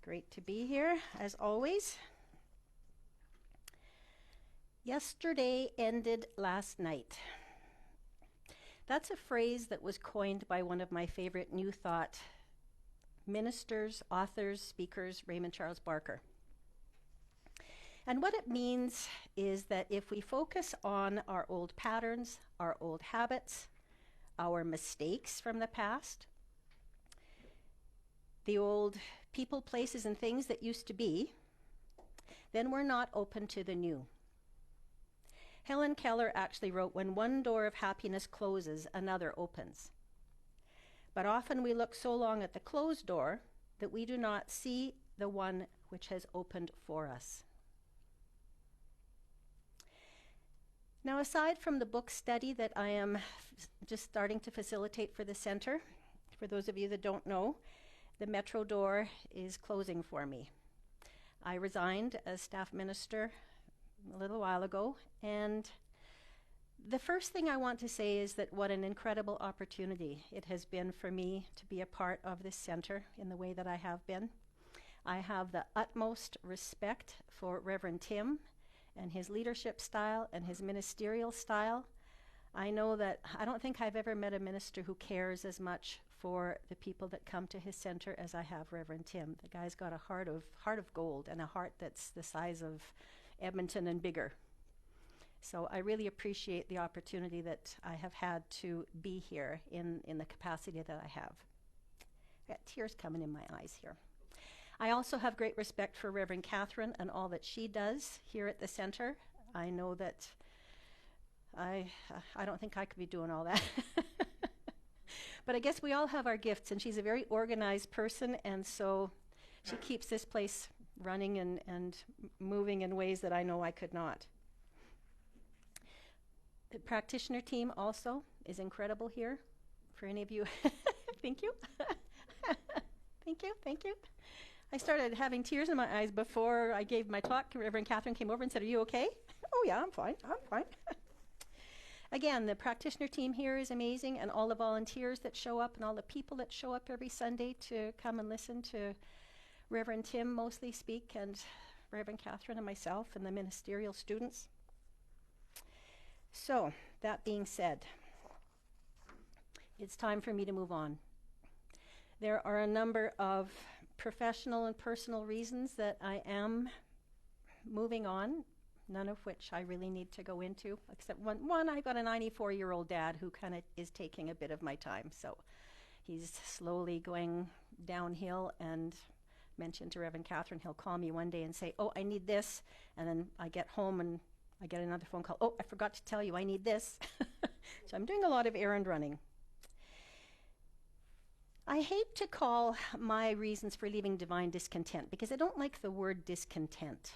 Great to be here, as always. Yesterday ended last night. That's a phrase that was coined by one of my favorite New Thought ministers, authors, speakers, Raymond Charles Barker. And what it means is that if we focus on our old patterns, our old habits, our mistakes from the past, the old people, places, and things that used to be, then we're not open to the new. Helen Keller actually wrote, "When one door of happiness closes, another opens." But often we look so long at the closed door that we do not see the one which has opened for us. Now, aside from the book study that I am just starting to facilitate for the center, for those of you that don't know, the Metro door is closing for me. I resigned as staff minister a little while ago, and the first thing I want to say is that what an incredible opportunity it has been for me to be a part of this center in the way that I have been. I have the utmost respect for Reverend Tim and his leadership style and his ministerial style. I know that I don't think I've ever met a minister who cares as much for the people that come to his center as I have Reverend Tim. The guy's got a heart of gold and a heart that's the size of Edmonton and bigger. So I really appreciate the opportunity that I have had to be here in the capacity that I have. I got tears coming in my eyes here. I also have great respect for Reverend Catherine and all that she does here at the center. I know that I don't think I could be doing all that. But I guess we all have our gifts, and she's a very organized person, and so she keeps this place running and moving in ways that I know I could not. The practitioner team also is incredible here. For any of you, thank you. Thank you. I started having tears in my eyes before I gave my talk. Reverend Catherine came over and said, "Are you okay?" "Oh yeah, I'm fine. Again, the practitioner team here is amazing, and all the volunteers that show up and all the people that show up every Sunday to come and listen to Reverend Tim mostly speak, and Reverend Catherine and myself and the ministerial students. So, that being said, it's time for me to move on. There are a number of professional and personal reasons that I am moving on, none of which I really need to go into, except one, I've got a 94-year-old dad who kind of is taking a bit of my time, so he's slowly going downhill, and mentioned to Reverend Catherine, he'll call me one day and say, "Oh, I need this," and then I get home and I get another phone call, "Oh, I forgot to tell you, I need this." So I'm doing a lot of errand running. I hate to call my reasons for leaving Divine discontent, because I don't like the word discontent.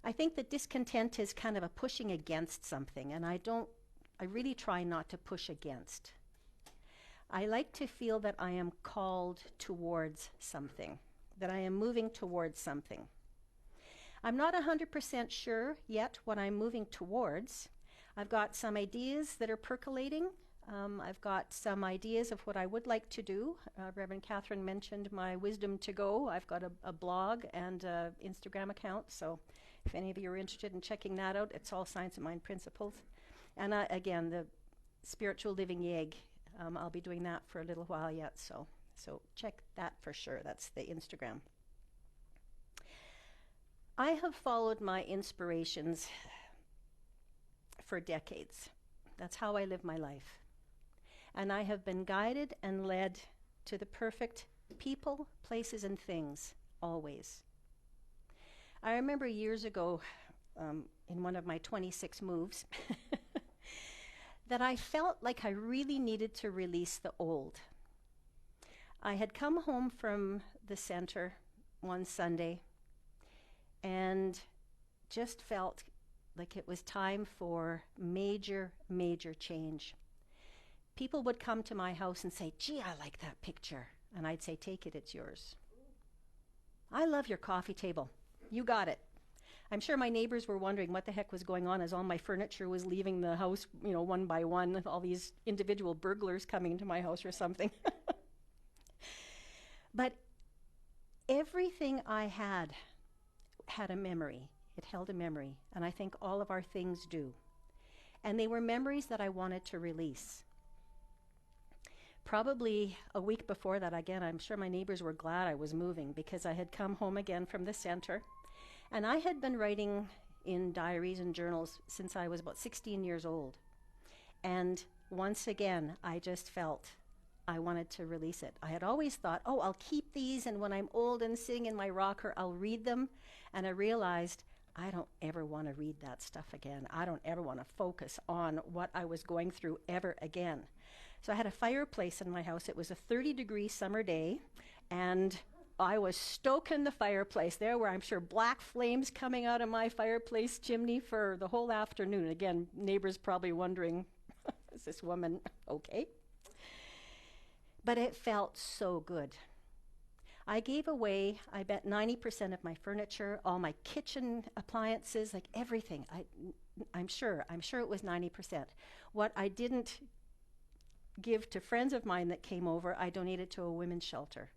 I think that discontent is kind of a pushing against something, and I really try not to push against. I like to feel that I am called towards something, that I am moving towards something. I'm not 100% sure yet what I'm moving towards. I've got some ideas that are percolating. I've got some ideas of what I would like to do. Reverend Catherine mentioned my Wisdom to Go. I've got a blog and an Instagram account, so if any of you are interested in checking that out, it's all Science of Mind Principles. And again, the Spiritual Living Yeg, I'll be doing that for a little while yet, so check that for sure. That's the Instagram. I have followed my inspirations for decades. That's how I live my life. And I have been guided and led to the perfect people, places, and things, always. I remember years ago, in one of my 26 moves, that I felt like I really needed to release the old. I had come home from the center one Sunday and just felt like it was time for major change. People would come to my house and say, "Gee, I like that picture." And I'd say, "Take it, it's yours." "I love your coffee table. You got it." I'm sure my neighbors were wondering what the heck was going on as all my furniture was leaving the house, one by one, all these individual burglars coming into my house or something. But everything I had a memory. It held a memory, and I think all of our things do. And they were memories that I wanted to release. Probably a week before that, again, I'm sure my neighbors were glad I was moving because I had come home again from the center. And I had been writing in diaries and journals since I was about 16 years old. And once again, I just felt I wanted to release it. I had always thought, oh, I'll keep these, and when I'm old and sitting in my rocker, I'll read them. And I realized I don't ever want to read that stuff again. I don't ever want to focus on what I was going through ever again. So I had a fireplace in my house. It was a 30-degree summer day, and I was stoking the fireplace. There were, I'm sure, black flames coming out of my fireplace chimney for the whole afternoon. Again, neighbors probably wondering, is this woman okay? But it felt so good. I gave away, I bet 90% of my furniture, all my kitchen appliances, like everything. I'm sure it was 90%. What I didn't give to friends of mine that came over, I donated to a women's shelter.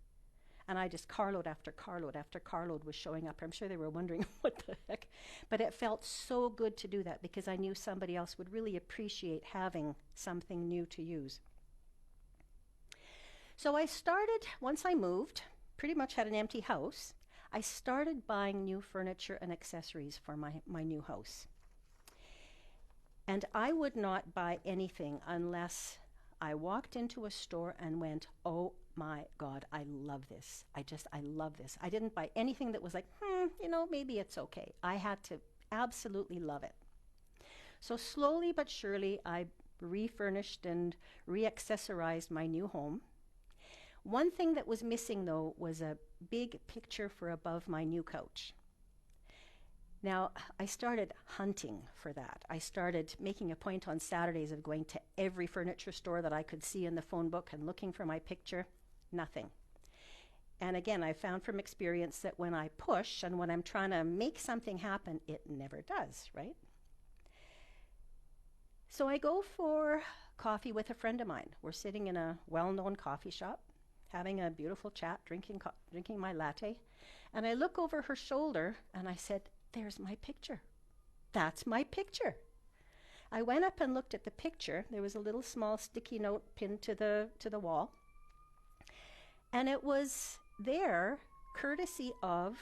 And I just carload after carload after carload was showing up. I'm sure they were wondering what the heck. But it felt so good to do that because I knew somebody else would really appreciate having something new to use. So I started, once I moved, pretty much had an empty house, I started buying new furniture and accessories for my new house. And I would not buy anything unless I walked into a store and went, oh my God, I love this. I love this. I didn't buy anything that was like, maybe it's okay. I had to absolutely love it. So slowly but surely, I refurnished and re-accessorized my new home. One thing that was missing, though, was a big picture for above my new couch. Now, I started hunting for that. I started making a point on Saturdays of going to every furniture store that I could see in the phone book and looking for my picture. Nothing. And again, I found from experience that when I push and when I'm trying to make something happen, it never does, right? So I go for coffee with a friend of mine. We're sitting in a well-known coffee shop, having a beautiful chat, drinking my latte. And I look over her shoulder and I said, there's my picture. That's my picture. I went up and looked at the picture. There was a little small sticky note pinned to the wall. And it was there courtesy of,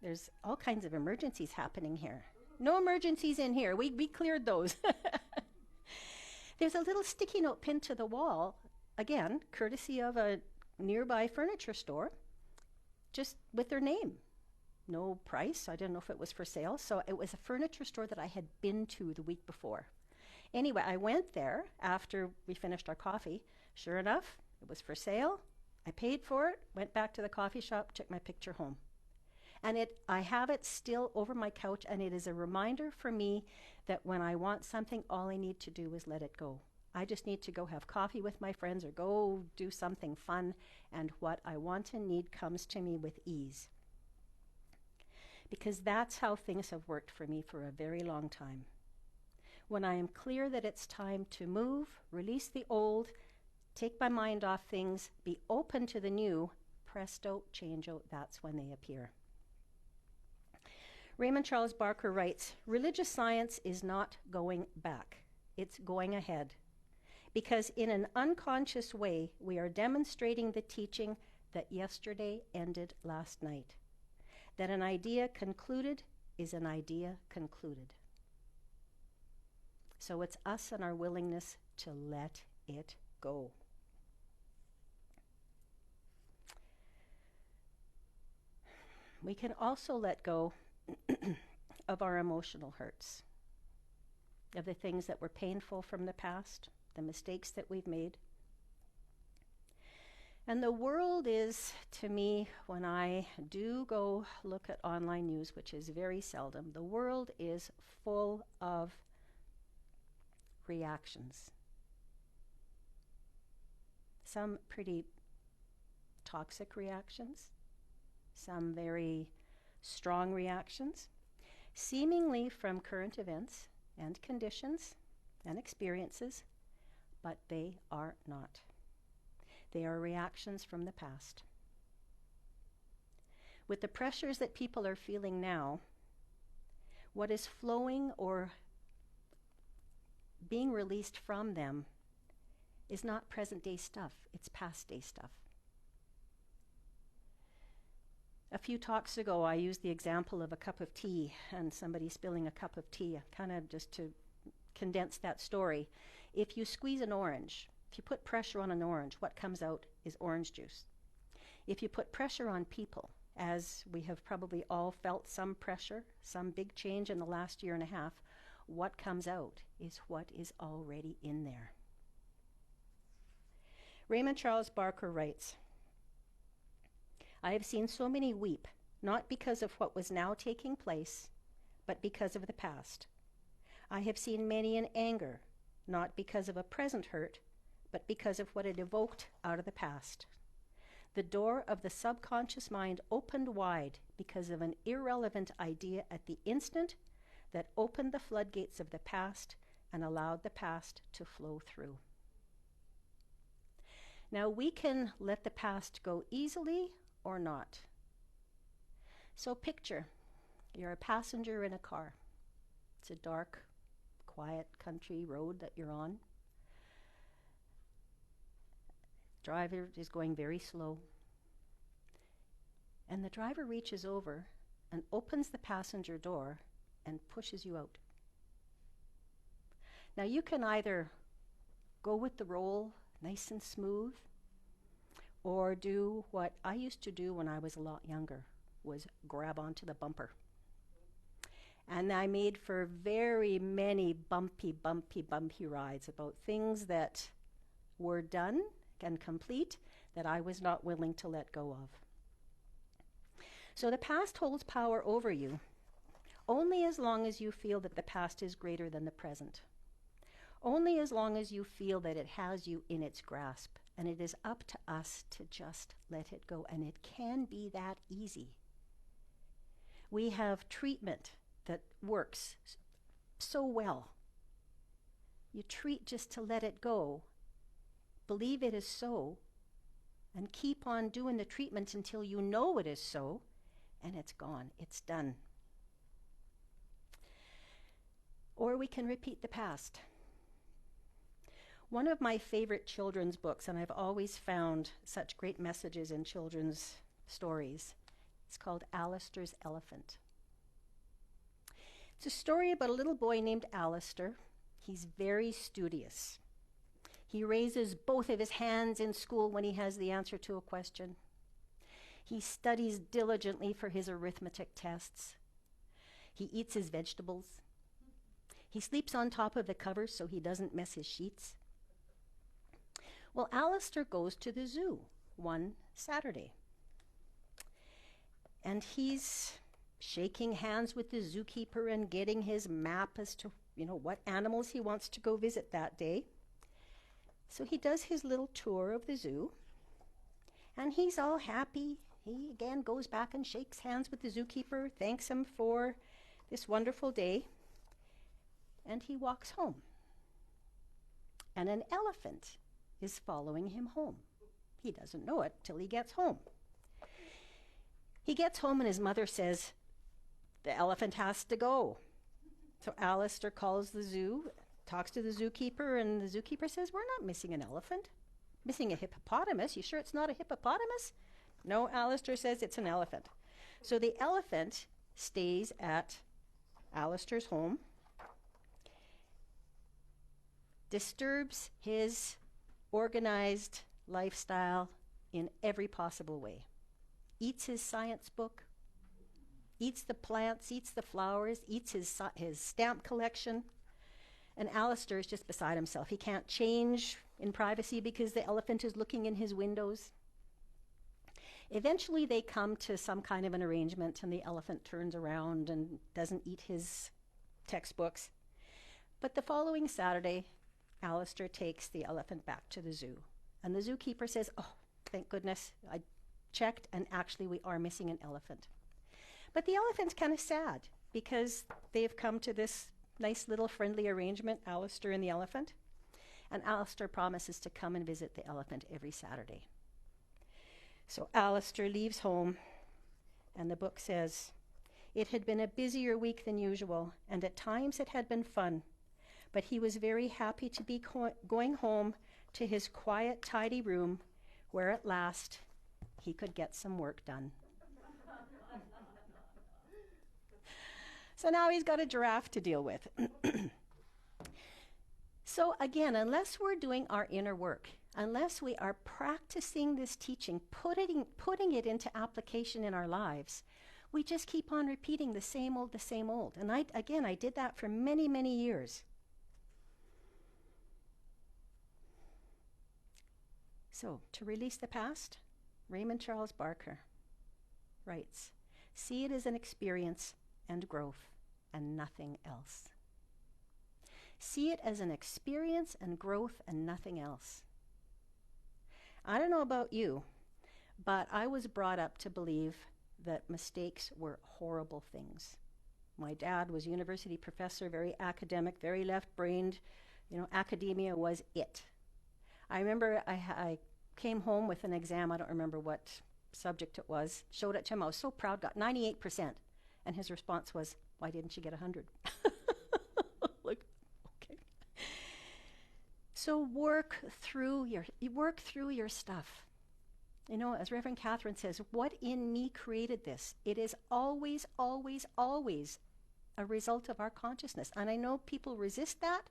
there's all kinds of emergencies happening here. No emergencies in here. We cleared those. There's a little sticky note pinned to the wall, again, courtesy of a nearby furniture store, just with their name. No price. I didn't know if it was for sale. So it was a furniture store that I had been to the week before. Anyway, I went there after we finished our coffee. Sure enough, it was for sale. I paid for it, went back to the coffee shop, took my picture home. And I have it still over my couch, and it is a reminder for me that when I want something, all I need to do is let it go. I just need to go have coffee with my friends or go do something fun, and what I want and need comes to me with ease. Because that's how things have worked for me for a very long time. When I am clear that it's time to move, release the old, take my mind off things, be open to the new, presto, changeo, that's when they appear. Raymond Charles Barker writes, religious science is not going back, it's going ahead. Because in an unconscious way, we are demonstrating the teaching that yesterday ended last night. That an idea concluded is an idea concluded. So it's us and our willingness to let it go. We can also let go of our emotional hurts, of the things that were painful from the past, the mistakes that we've made. And the world is, to me, when I do go look at online news, which is very seldom, the world is full of reactions. Some pretty toxic reactions, some very strong reactions, seemingly from current events and conditions and experiences, but they are not. They are reactions from the past. With the pressures that people are feeling now, what is flowing or being released from them is not present day stuff, it's past day stuff. A few talks ago, I used the example of a cup of tea and somebody spilling a cup of tea, kind of just to condense that story. If you squeeze an orange, if you put pressure on an orange, what comes out is orange juice. If you put pressure on people, as we have probably all felt some pressure, some big change in the last year and a half, what comes out is what is already in there. Raymond Charles Barker writes, I have seen so many weep, not because of what was now taking place, but because of the past. I have seen many in anger, not because of a present hurt, but because of what it evoked out of the past. The door of the subconscious mind opened wide because of an irrelevant idea at the instant that opened the floodgates of the past and allowed the past to flow through. Now we can let the past go easily or not. So picture, you're a passenger in a car. It's a dark, quiet country road that you're on. Driver is going very slow. And the driver reaches over and opens the passenger door and pushes you out. Now you can either go with the roll, nice and smooth, or do what I used to do when I was a lot younger, was grab onto the bumper. And I made for very many bumpy rides about things that were done and complete that I was not willing to let go of. So the past holds power over you only as long as you feel that the past is greater than the present. Only as long as you feel that it has you in its grasp. And it is up to us to just let it go. And it can be that easy. We have treatment that works so well. You treat just to let it go. Believe it is so. And keep on doing the treatment until you know it is so. And it's gone. It's done. Or we can repeat the past. One of my favorite children's books, and I've always found such great messages in children's stories, it's called Alistair's Elephant. It's a story about a little boy named Alistair. He's very studious. He raises both of his hands in school when he has the answer to a question. He studies diligently for his arithmetic tests. He eats his vegetables. He sleeps on top of the covers so he doesn't mess his sheets. Well, Alistair goes to the zoo one Saturday. And he's shaking hands with the zookeeper and getting his map as to, what animals he wants to go visit that day. So he does his little tour of the zoo. And he's all happy. He again goes back and shakes hands with the zookeeper, thanks him for this wonderful day. And he walks home. And an elephant is following him home. He doesn't know it till he gets home. He gets home and his mother says, the elephant has to go. So Alistair calls the zoo, talks to the zookeeper, and the zookeeper says, we're not missing an elephant. Missing a hippopotamus. You sure it's not a hippopotamus? No, Alistair says it's an elephant. So the elephant stays at Alistair's home, disturbs his organized lifestyle in every possible way. Eats his science book, eats the plants, eats the flowers, eats his stamp collection. And Alistair is just beside himself. He can't change in privacy because the elephant is looking in his windows. Eventually they come to some kind of an arrangement and the elephant turns around and doesn't eat his textbooks. But the following Saturday, Alistair takes the elephant back to the zoo. And the zookeeper says, oh, thank goodness, I checked and actually we are missing an elephant. But the elephant's kind of sad because they've come to this nice little friendly arrangement, Alistair and the elephant. And Alistair promises to come and visit the elephant every Saturday. So Alistair leaves home And the book says, "It had been a busier week than usual, and at times it had been fun. But he was very happy to be going home to his quiet, tidy room, where at last he could get some work done." So now he's got a giraffe to deal with. So again, unless we're doing our inner work, unless we are practicing this teaching, putting it into application in our lives, we just keep on repeating the same old, the same old. And I did that for many, many years. So, to release the past, Raymond Charles Barker writes, "See it as an experience and growth and nothing else." See it as an experience and growth and nothing else. I don't know about you, but I was brought up to believe that mistakes were horrible things. My dad was a university professor, very academic, very left-brained. Academia was it. I remember I came home with an exam, I don't remember what subject it was, showed it to him, I was so proud, got 98%. And his response was, "Why didn't you get 100? Like, okay. So work through your stuff. As Reverend Catherine says, what in me created this? It is always, always, always a result of our consciousness. And I know people resist that,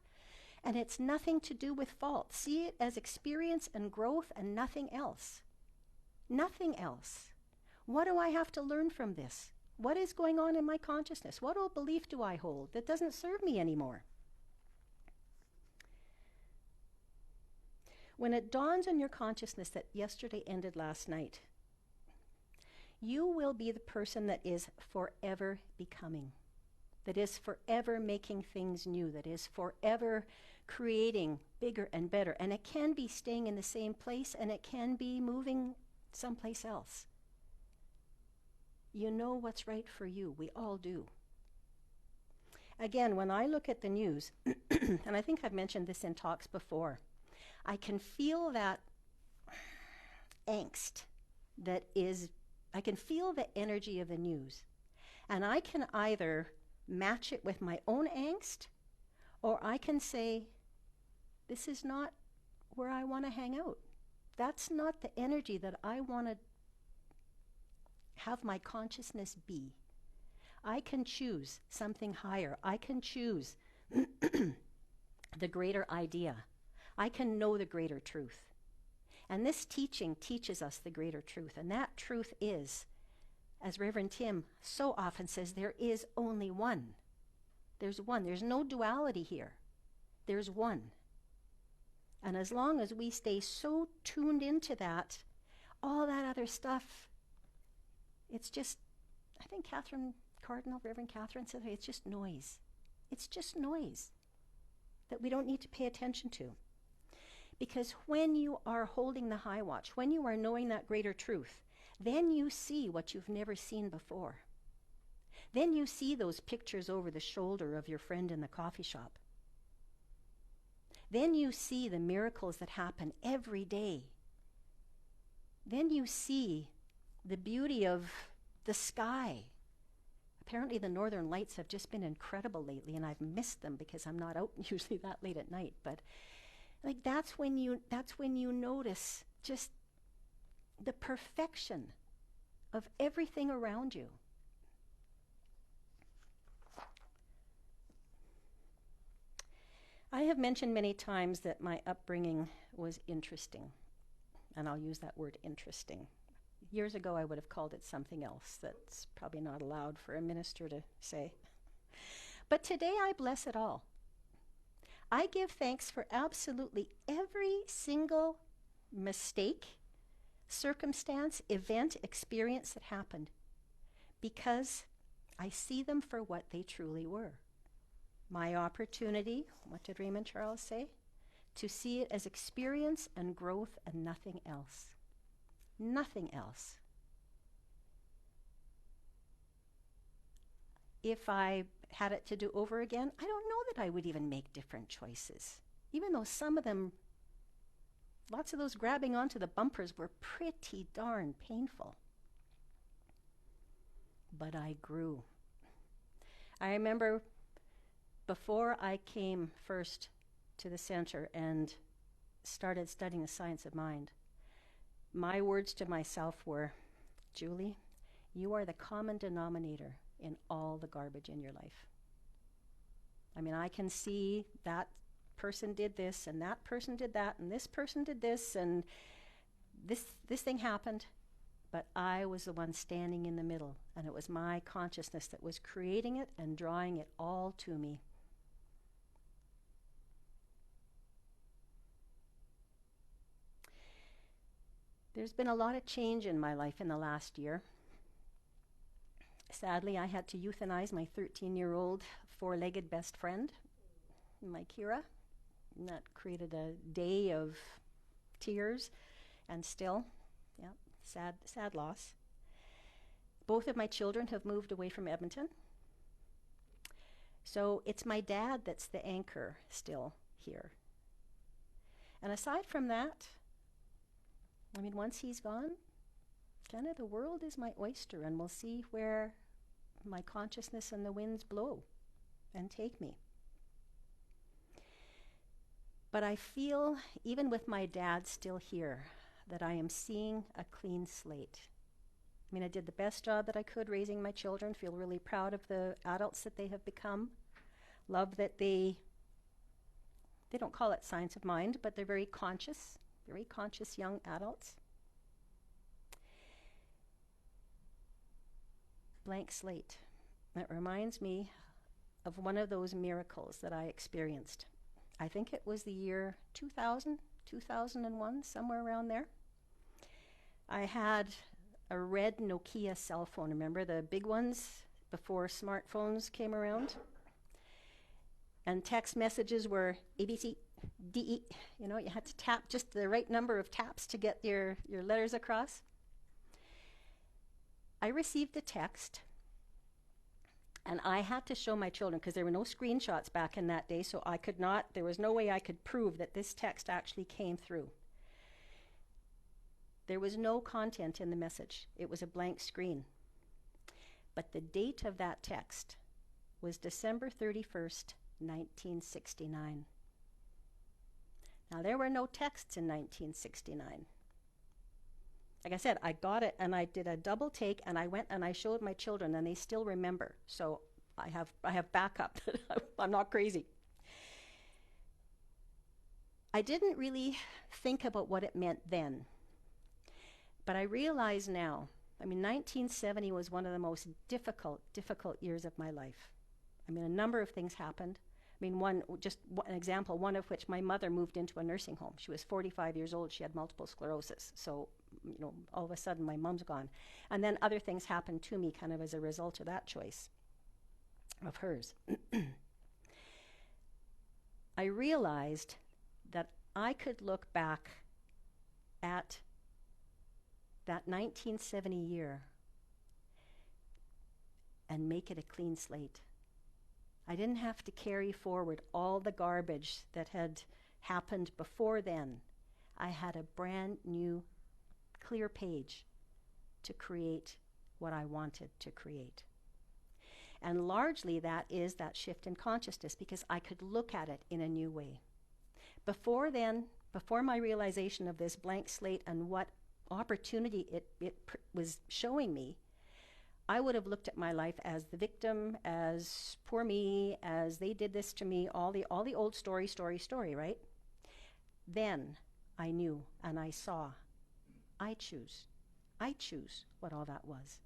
and it's nothing to do with fault. See it as experience and growth and nothing else. Nothing else. What do I have to learn from this? What is going on in my consciousness? What old belief do I hold that doesn't serve me anymore? When it dawns on your consciousness that yesterday ended last night, you will be the person that is forever becoming, that is forever making things new, that is forever creating bigger and better. And it can be staying in the same place, and it can be moving someplace else. You know what's right for you. We all do. Again, when I look at the news, and I think I've mentioned this in talks before, I can feel that angst I can feel the energy of the news. And I can either match it with my own angst, or I can say, this is not where I want to hang out. That's not the energy that I want to have my consciousness be. I can choose something higher. I can choose the greater idea. I can know the greater truth. And this teaching teaches us the greater truth. And that truth is, as Reverend Tim so often says, there is only one. There's one. There's no duality here. There's one. And as long as we stay so tuned into that, all that other stuff, it's just, I think Reverend Catherine said, it's just noise. It's just noise that we don't need to pay attention to. Because when you are holding the high watch, when you are knowing that greater truth, then you see what you've never seen before. Then you see those pictures over the shoulder of your friend in the coffee shop. Then you see the miracles that happen every day. Then you see the beauty of the sky. Apparently the northern lights have just been incredible lately, and I've missed them because I'm not out usually that late at night. But that's when you notice just the perfection of everything around you. I have mentioned many times that my upbringing was interesting, and I'll use that word interesting. Years ago, I would have called it something else that's probably not allowed for a minister to say. But today, I bless it all. I give thanks for absolutely every single mistake, circumstance, event, experience that happened, because I see them for what they truly were. My opportunity, what did Raymond Charles say? To see it as experience and growth and nothing else. Nothing else. If I had it to do over again, I don't know that I would even make different choices. Even though some of them, lots of those grabbing onto the bumpers were pretty darn painful. but I grew. I remember before I came first to the center and started studying the science of mind, my words to myself were, Julie, you are the common denominator in all the garbage in your life. I mean, I can see that person did this, and that person did that, and this person did this, and this thing happened, but I was the one standing in the middle, and it was my consciousness that was creating it and drawing it all to me. There's been a lot of change in my life in the last year. Sadly, I had to euthanize my 13-year-old four-legged best friend, my Kira. And that created a day of tears, and still, yeah, sad loss. Both of my children have moved away from Edmonton. So it's my dad that's the anchor still here. And aside from that, I mean, once he's gone, kind of the world is my oyster, and we'll see where my consciousness and the winds blow and take me. But I feel, even with my dad still here, that I am seeing a clean slate. I mean, I did the best job that I could raising my children, feel really proud of the adults that they have become, love that they don't call it science of mind, but they're very conscious young adults. Blank slate. That reminds me of one of those miracles that I experienced. I think it was the year 2000, 2001, somewhere around there. I had a red Nokia cell phone, remember the big ones before smartphones came around? And text messages were ABC, DE, you had to tap just the right number of taps to get your letters across. I received a text, and I had to show my children, because there were no screenshots back in that day, so there was no way I could prove that this text actually came through. There was no content in the message. It was a blank screen. But the date of that text was December 31st, 1969. Now, there were no texts in 1969. Like I said, I got it, and I did a double take, and I went and I showed my children, and they still remember. So I have backup. I'm not crazy. I didn't really think about what it meant then, but I realize now. I mean, 1970 was one of the most difficult years of my life. I mean, a number of things happened. I mean, just an example, one of which, my mother moved into a nursing home. She was 45 years old. She had multiple sclerosis. So, all of a sudden, my mom's gone. And then other things happened to me kind of as a result of that choice of hers. I realized that I could look back at that 1970 year and make it a clean slate. I didn't have to carry forward all the garbage that had happened before then. I had a brand new, clear page to create what I wanted to create. And largely that is that shift in consciousness, because I could look at it in a new way. Before then, before my realization of this blank slate and what opportunity it was showing me, I would have looked at my life as the victim, as poor me, as they did this to me, all the old story, right? Then I knew and I saw, I choose what all that was.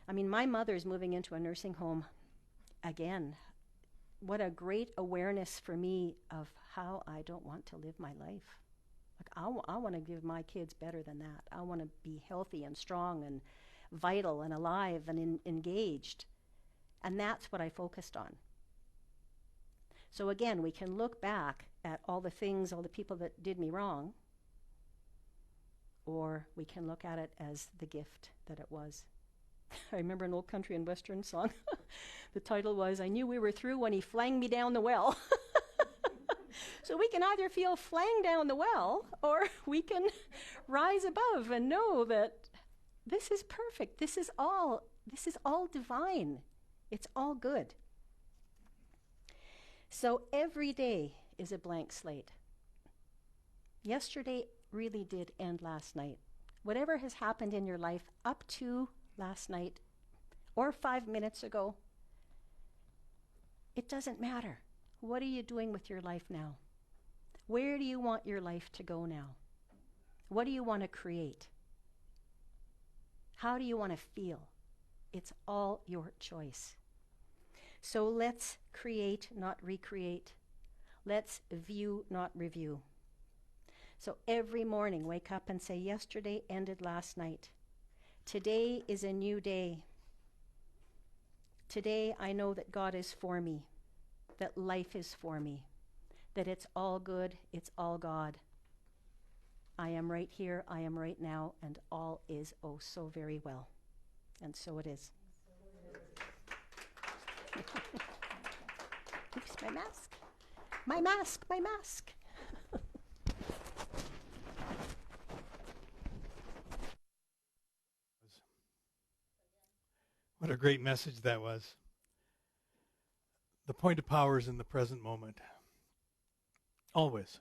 I mean, my mother's moving into a nursing home again. What a great awareness for me of how I don't want to live my life. Like, I want to give my kids better than that. I want to be healthy and strong and vital and alive and engaged. And that's what I focused on. So again, we can look back at all the things, all the people that did me wrong, or we can look at it as the gift that it was. I remember an old country and western song. The title was, I Knew We Were Through When He Flanged Me Down the Well. So we can either feel flanged down the well, or we can rise above and know that This is perfect. This is all divine. It's all good. So every day is a blank slate. Yesterday really did end last night. Whatever has happened in your life up to last night or 5 minutes ago, it doesn't matter. What are you doing with your life now? Where do you want your life to go now? What do you want to create? How do you want to feel? It's all your choice. So let's create, not recreate. Let's view, not review. So every morning, wake up and say, yesterday ended last night. Today is a new day. Today I know that God is for me, that life is for me, that it's all good, it's all God. I am right here, I am right now, and all is oh so very well. And so it is. Oops, my mask. My mask, my mask. What a great message that was. The point of power is in the present moment. Always.